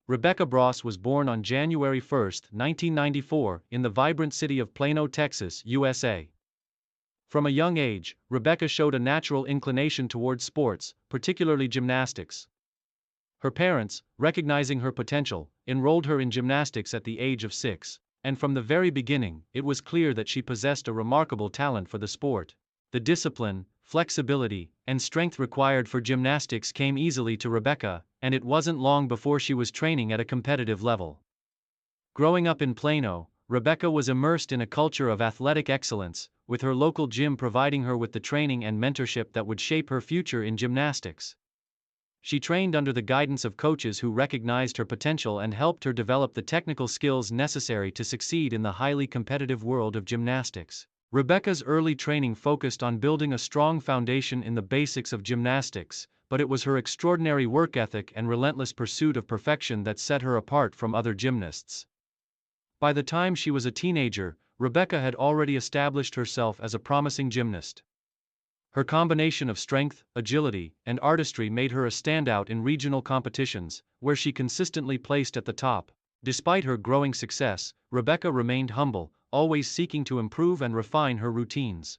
Rebecca Bross was born on January 1, 1994, in the vibrant city of Plano, Texas, USA. From a young age, Rebecca showed a natural inclination towards sports, particularly gymnastics. Her parents, recognizing her potential, enrolled her in gymnastics at the age of 6, and from the very beginning, it was clear that she possessed a remarkable talent for the sport. The discipline, flexibility, and strength required for gymnastics came easily to Rebecca, and it wasn't long before she was training at a competitive level. Growing up in Plano, Rebecca was immersed in a culture of athletic excellence, with her local gym providing her with the training and mentorship that would shape her future in gymnastics. She trained under the guidance of coaches who recognized her potential and helped her develop the technical skills necessary to succeed in the highly competitive world of gymnastics. Rebecca's early training focused on building a strong foundation in the basics of gymnastics, but it was her extraordinary work ethic and relentless pursuit of perfection that set her apart from other gymnasts. By the time she was a teenager, Rebecca had already established herself as a promising gymnast. Her combination of strength, agility, and artistry made her a standout in regional competitions, where she consistently placed at the top. Despite her growing success, Rebecca remained humble, always seeking to improve and refine her routines.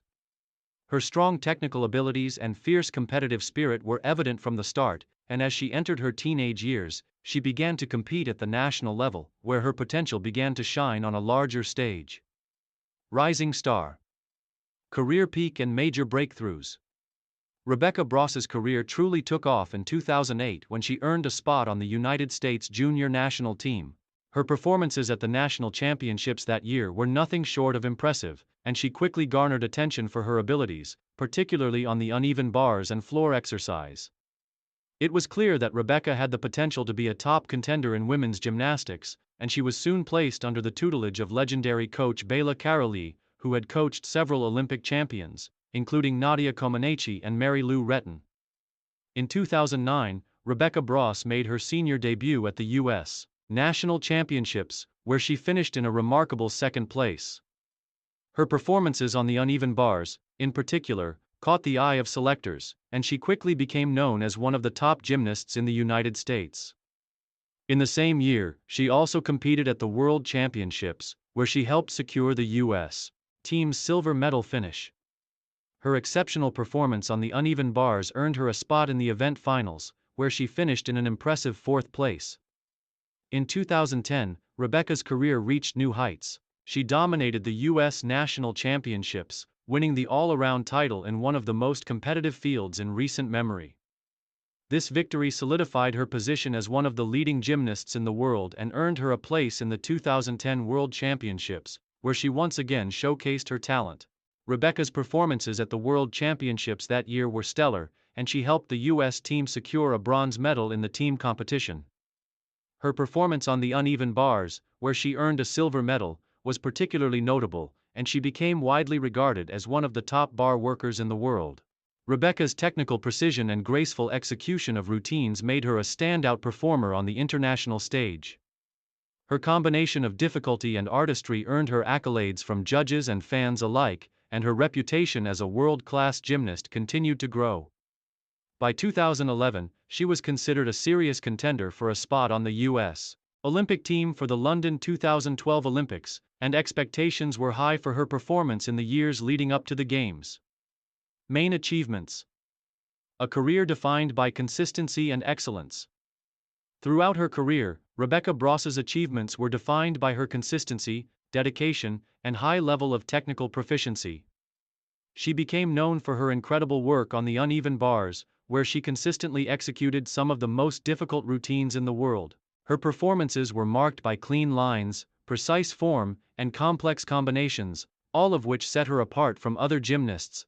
Her strong technical abilities and fierce competitive spirit were evident from the start, and as she entered her teenage years, she began to compete at the national level, where her potential began to shine on a larger stage. Rising star. Career peak and major breakthroughs. Rebecca Bross's career truly took off in 2008 when she earned a spot on the United States junior national team. Her performances at the national championships that year were nothing short of impressive, and she quickly garnered attention for her abilities, particularly on the uneven bars and floor exercise. It was clear that Rebecca had the potential to be a top contender in women's gymnastics, and she was soon placed under the tutelage of legendary coach Bela Karolyi, who had coached several Olympic champions, including Nadia Comaneci and Mary Lou Retton. In 2009, Rebecca Bross made her senior debut at the U.S. National Championships, where she finished in a remarkable second place. Her performances on the uneven bars, in particular, caught the eye of selectors, and she quickly became known as one of the top gymnasts in the United States. In the same year, she also competed at the World Championships, where she helped secure the U.S. team's silver medal finish. Her exceptional performance on the uneven bars earned her a spot in the event finals, where she finished in an impressive 4th place. In 2010, Rebecca's career reached new heights. She dominated the U.S. National Championships, winning the all-around title in one of the most competitive fields in recent memory. This victory solidified her position as one of the leading gymnasts in the world and earned her a place in the 2010 World Championships, where she once again showcased her talent. Rebecca's performances at the World Championships that year were stellar, and she helped the U.S. team secure a bronze medal in the team competition. Her performance on the uneven bars, where she earned a silver medal, was particularly notable, and she became widely regarded as one of the top bar workers in the world. Rebecca's technical precision and graceful execution of routines made her a standout performer on the international stage. Her combination of difficulty and artistry earned her accolades from judges and fans alike, and her reputation as a world-class gymnast continued to grow. By 2011, she was considered a serious contender for a spot on the U.S. Olympic team for the London 2012 Olympics, and expectations were high for her performance in the years leading up to the Games. Main achievements. A career defined by consistency and excellence. Throughout her career, Rebecca Bross's achievements were defined by her consistency, dedication, and high level of technical proficiency. She became known for her incredible work on the uneven bars, where she consistently executed some of the most difficult routines in the world. Her performances were marked by clean lines, precise form, and complex combinations, all of which set her apart from other gymnasts.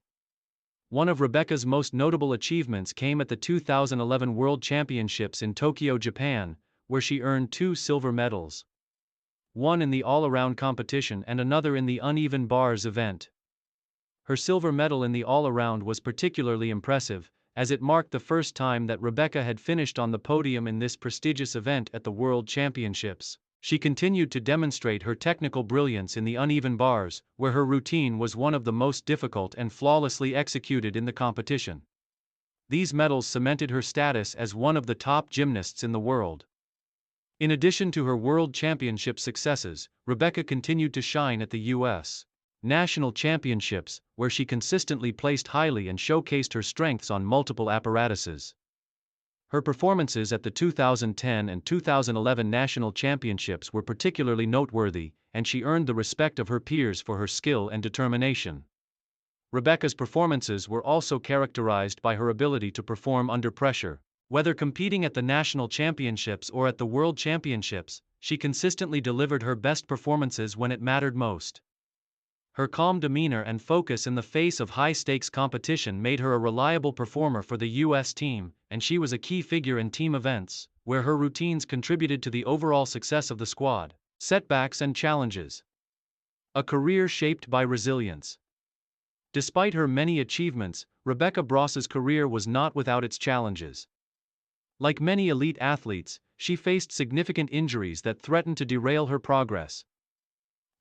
One of Rebecca's most notable achievements came at the 2011 World Championships in Tokyo, Japan, where she earned 2 silver medals. One in the all-around competition and another in the uneven bars event. Her silver medal in the all-around was particularly impressive, as it marked the first time that Rebecca had finished on the podium in this prestigious event at the World Championships. She continued to demonstrate her technical brilliance in the uneven bars, where her routine was one of the most difficult and flawlessly executed in the competition. These medals cemented her status as one of the top gymnasts in the world. In addition to her World Championship successes, Rebecca continued to shine at the U.S. National Championships, where she consistently placed highly and showcased her strengths on multiple apparatuses. Her performances at the 2010 and 2011 National Championships were particularly noteworthy, and she earned the respect of her peers for her skill and determination. Rebecca's performances were also characterized by her ability to perform under pressure. Whether competing at the national championships or at the world championships, she consistently delivered her best performances when it mattered most. Her calm demeanor and focus in the face of high-stakes competition made her a reliable performer for the U.S. team, and she was a key figure in team events, where her routines contributed to the overall success of the squad. Setbacks and challenges. A career shaped by resilience. Despite her many achievements, Rebecca Bross's career was not without its challenges. Like many elite athletes, she faced significant injuries that threatened to derail her progress.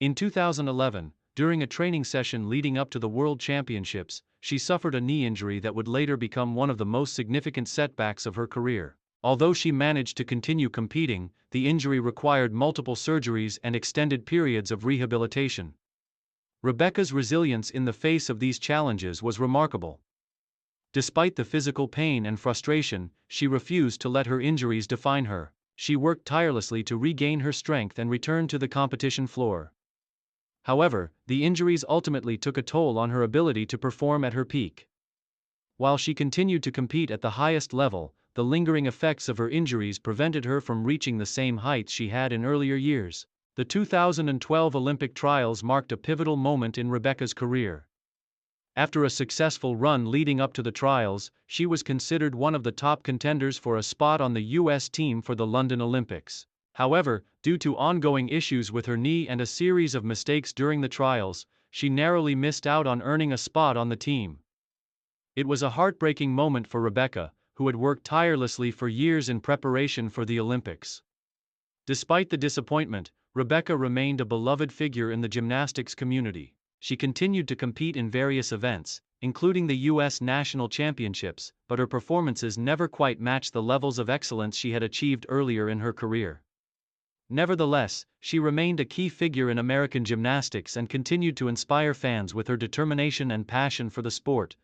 In 2011, during a training session leading up to the World Championships, she suffered a knee injury that would later become one of the most significant setbacks of her career. Although she managed to continue competing, the injury required multiple surgeries and extended periods of rehabilitation. Rebecca's resilience in the face of these challenges was remarkable. Despite the physical pain and frustration, she refused to let her injuries define her. She worked tirelessly to regain her strength and return to the competition floor. However, the injuries ultimately took a toll on her ability to perform at her peak. While she continued to compete at the highest level, the lingering effects of her injuries prevented her from reaching the same heights she had in earlier years. The 2012 Olympic trials marked a pivotal moment in Rebecca's career. After a successful run leading up to the trials, she was considered one of the top contenders for a spot on the U.S. team for the London Olympics. However, due to ongoing issues with her knee and a series of mistakes during the trials, she narrowly missed out on earning a spot on the team. It was a heartbreaking moment for Rebecca, who had worked tirelessly for years in preparation for the Olympics. Despite the disappointment, Rebecca remained a beloved figure in the gymnastics community. She continued to compete in various events, including the U.S. National Championships, but her performances never quite matched the levels of excellence she had achieved earlier in her career. Nevertheless, she remained a key figure in American gymnastics and continued to inspire fans with her determination and passion for the sport.